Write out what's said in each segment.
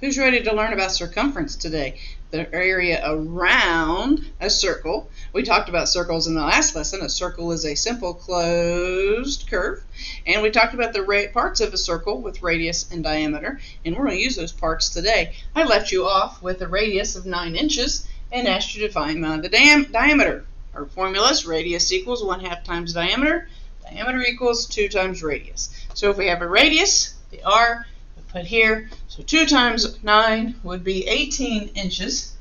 Who's ready to learn about circumference today? The area around a circle. We talked about circles in the last lesson. A circle is a simple closed curve. And we talked about the parts of a circle with radius and diameter. And we're going to use those parts today. I left you off with a radius of 9 inches and asked you to find the diameter. Our formula is radius equals 1/2 times diameter. Diameter equals 2 times radius. So if we have a radius, the r, we put here. So 2 times 9 would be 18 inches.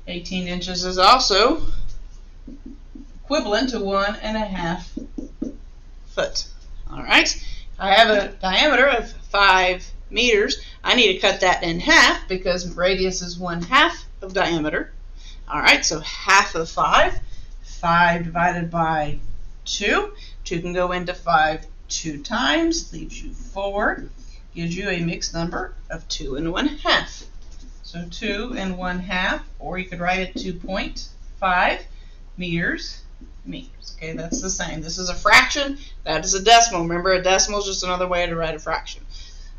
18 inches is also equivalent to 1.5 foot. All right. I have a diameter of 5 meters. I need to cut that in half because radius is 1/2 of diameter. All right. So half of 5. 5 divided by 2. 2 can go into 5 2 times, leaves you 4, gives you a mixed number of 2 1/2. So 2 1/2, or you could write it 2.5 meters. Okay, that's the same. This is a fraction. That is a decimal. Remember, a decimal is just another way to write a fraction.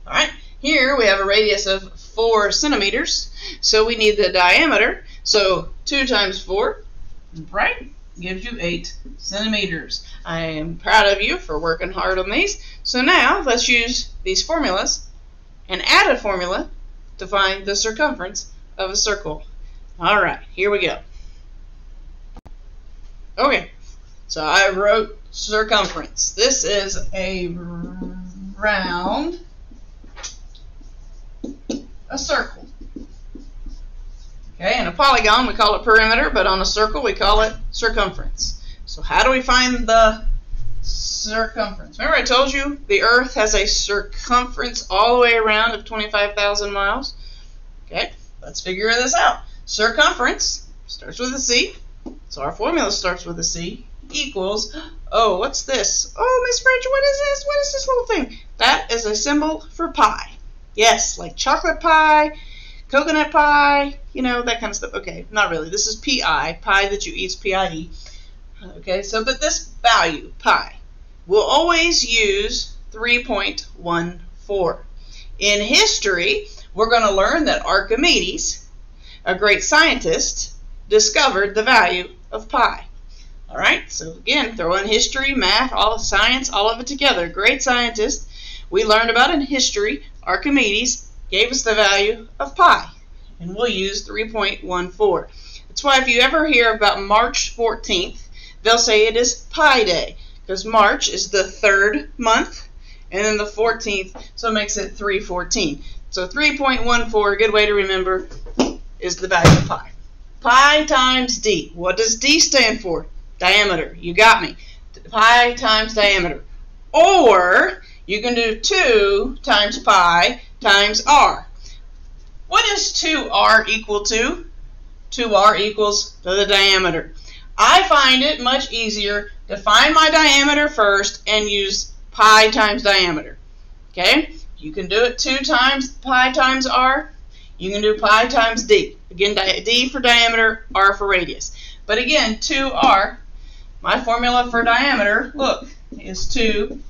All right, here we have a radius of 4 centimeters. So we need the diameter. So 2 times 4, right, gives you 8 centimeters. I am proud of you for working hard on these. So now let's use these formulas and add a formula to find the circumference of a circle. All right, here we go. Okay, so I wrote circumference. This is a round, a circle. Okay, in a polygon we call it perimeter, but on a circle we call it circumference. So how do we find the circumference? Remember I told you the Earth has a circumference all the way around of 25,000 miles? Okay, let's figure this out. Circumference starts with a C, so our formula starts with a C, equals, oh, what's this? Oh, Miss French, what is this? What is this little thing? That is a symbol for pi. Yes, like chocolate pie, coconut pie, you know, that kind of stuff. Okay, not really. This is pi, pie that you eat is P-I-E. Okay, so but this value, pi, we'll always use 3.14. In history, we're going to learn that Archimedes, a great scientist, discovered the value of pi. All right, so again, throw in history, math, all of science, all of it together. Great scientist. We learned about in history, Archimedes gave us the value of pi, and we'll use 3.14. That's why if you ever hear about March 14th, they'll say it is Pi Day, because March is the 3rd month, and then the 14th, so it makes it 314. So 3.14, a good way to remember, is the value of pi. Pi times d. What does d stand for? Diameter. You got me. Pi times diameter. Or you can do 2 times pi times r. What does 2r equal to? 2r equals to the diameter. I find it much easier to find my diameter first and use pi times diameter. Okay? You can do it 2 times pi times r. You can do pi times d. Again, d for diameter, r for radius. But again, 2r, my formula for diameter, look, is 2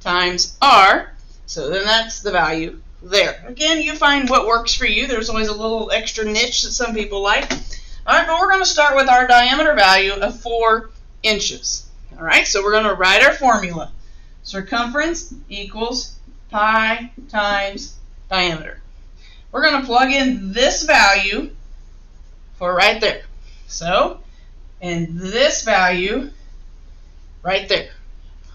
times r. So then that's the value there. Again, you find what works for you. There's always a little extra niche that some people like. All right, but we're going to start with our diameter value of 4 inches. All right, so we're going to write our formula. Circumference equals pi times diameter. We're going to plug in this value for right there. So, and this value right there.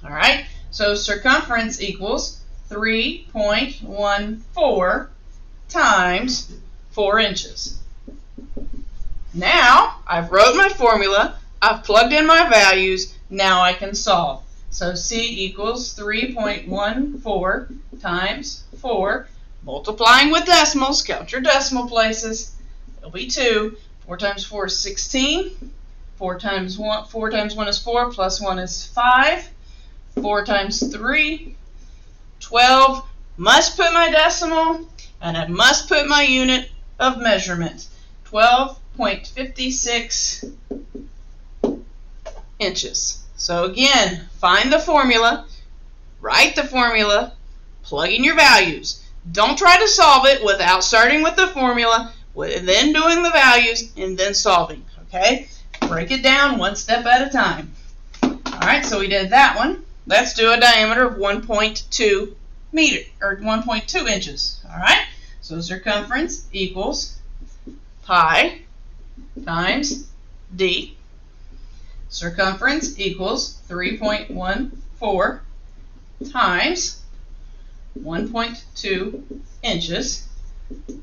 All right, so circumference equals 3.14 times 4 inches. Now, I've wrote my formula, I've plugged in my values, now I can solve. So C equals 3.14 times 4, multiplying with decimals, count your decimal places, it'll be 2. 4 times 4 is 16, 4 times 1 is 4, plus 1 is 5, 4 times 3, 12, must put my decimal, and I must put my unit of measurement, 12.56 inches. So again, find the formula, write the formula, plug in your values. Don't try to solve it without starting with the formula, then doing the values, and then solving, okay? Break it down one step at a time. All right, so we did that one. Let's do a diameter of 1.2 meter, or 1.2 inches, all right? So circumference equals pi times d. Circumference equals 3.14 times 1.2 inches.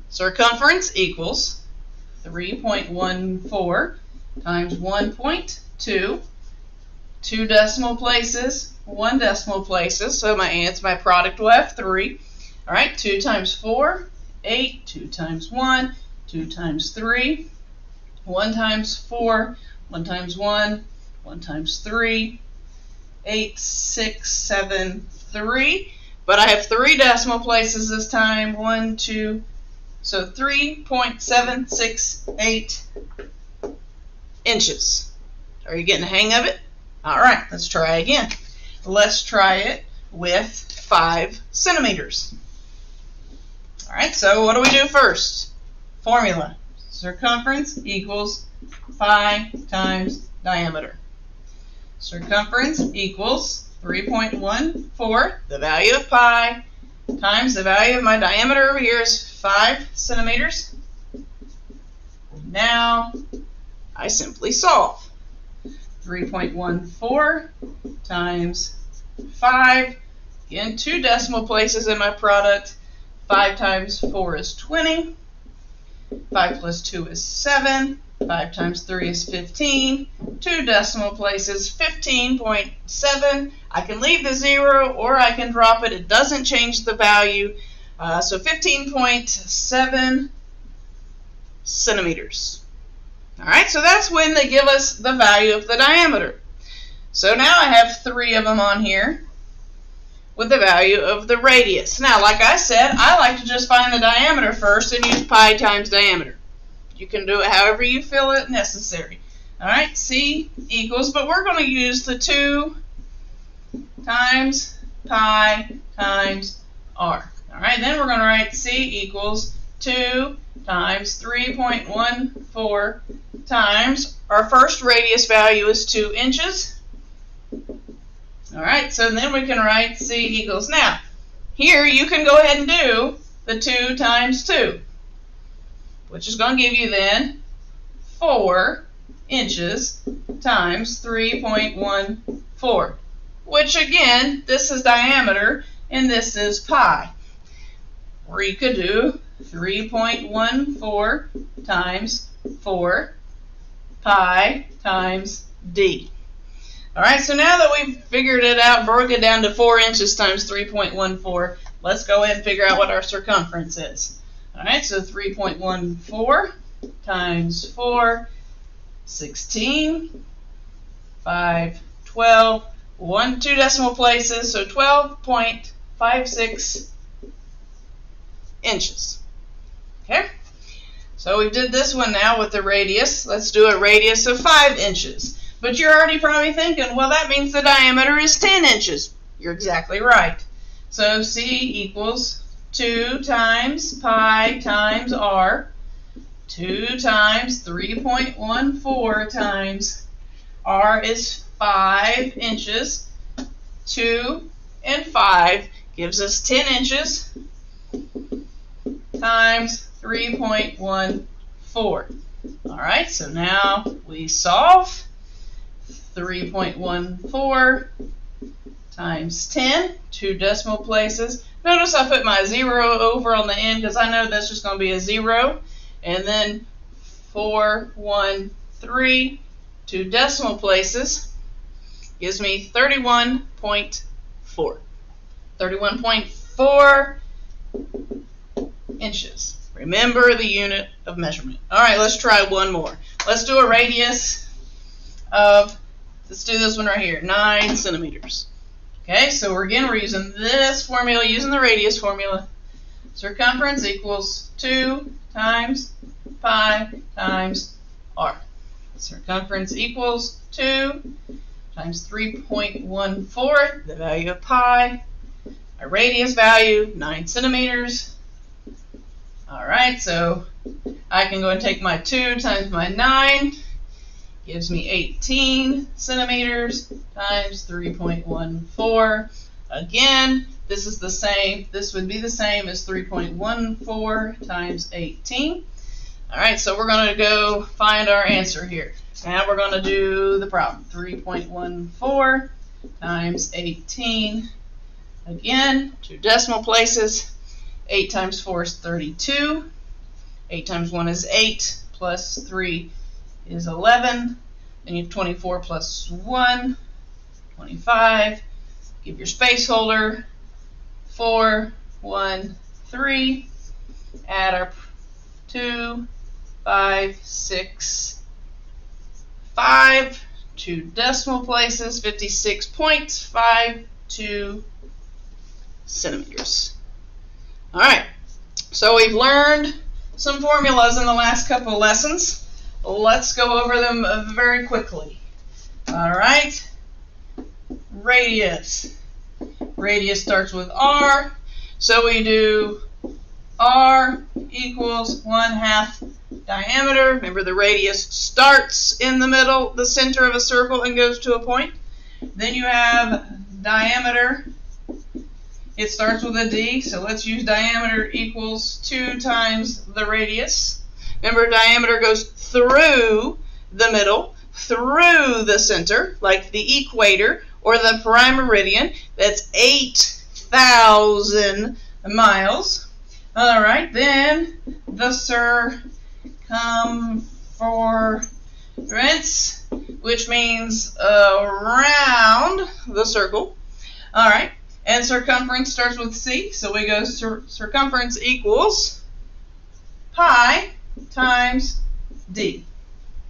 Circumference equals 3.14 times 1.2, 2 decimal places, 1 decimal places, so my product will have 3. All right, 2 times 4, 8, 2 times 1, 2 times 3, 1 times 4, 1 times 1, 1 times 3, 8, 6, 7, 3. But I have 3 decimal places this time. 1, 2, so 3.768 inches. Are you getting the hang of it? All right, let's try again. Let's try it with 5 centimeters. All right, so what do we do first? Formula. Circumference equals pi times diameter. Circumference equals 3.14, the value of pi, times the value of my diameter over here is 5 centimeters. Now I simply solve. 3.14 times 5, again 2 decimal places in my product. 5 times 4 is 20. 5 plus 2 is 7. 5 times 3 is 15. 2 decimal places, 15.7. I can leave the 0 or I can drop it. It doesn't change the value. So 15.7 centimeters. All right, so that's when they give us the value of the diameter. So now I have 3 of them on here with the value of the radius. Now, like I said, I like to just find the diameter first and use pi times diameter. You can do it however you feel it necessary. All right, C equals, but we're going to use the 2 times pi times r. All right, then we're going to write C equals 2 times 3.14 times, our first radius value is 2 inches. All right, so then we can write C equals, now, here you can go ahead and do the 2 times 2, which is going to give you then 4 inches times 3.14, which again, this is diameter and this is pi. Or you could do 3.14 times 4 pi times d. All right, so now that we've figured it out, broke it down to 4 inches times 3.14, let's go ahead and figure out what our circumference is. All right, so 3.14 times 4, 16, 5, 12, 1, 2 decimal places, so 12.56 inches. Okay, so we did this one now with the radius. Let's do a radius of 5 inches. But you're already probably thinking, well, that means the diameter is 10 inches. You're exactly right. So C equals 2 times pi times r, 2 times 3.14 times r is 5 inches. 2 and 5 gives us 10 inches times 3.14. All right, so now we solve. 3.14 times 10, 2 decimal places. Notice I put my 0 over on the end because I know that's just going to be a 0. And then 4, 1, 3, 2 decimal places gives me 31.4. 31.4 inches. Remember the unit of measurement. All right, let's try one more. Let's do a radius of, let's do this one right here, 9 centimeters. Okay, so we're using this formula, using the radius formula. Circumference equals 2 times pi times r. Circumference equals 2 times 3.14, the value of pi, My radius value, 9 centimeters. All right, so I can go and take my 2 times my 9, gives me 18 centimeters times 3.14. Again, this is the same. This would be the same as 3.14 times 18. All right, so we're going to go find our answer here. Now we're going to do the problem. 3.14 times 18. Again, 2 decimal places. 8 times 4 is 32. 8 times 1 is 8, plus 3 is 11. Then you have 24 plus 1, 25. Give your space holder 4, 1, 3. Add our 2, 5, 6, 5. 2 decimal places, 56.52 centimeters. All right, so we've learned some formulas in the last couple of lessons. Let's go over them very quickly. All right, radius. Radius starts with R, so we do R equals 1/2 diameter. Remember, the radius starts in the middle, the center of a circle, and goes to a point. Then you have diameter. It starts with a D, so let's use diameter equals 2 times the radius. Remember, diameter goes through the middle, through the center, like the equator or the prime meridian. That's 8,000 miles. All right, then the circumference, which means around the circle. All right, and circumference starts with C, so we go circumference equals pi times D.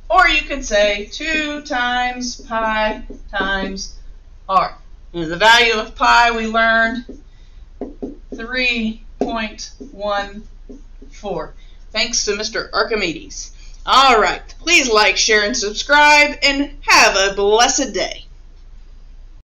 Or you could say 2 times pi times R. And the value of pi we learned 3.14. Thanks to Mr. Archimedes. All right, please like, share, and subscribe, and have a blessed day.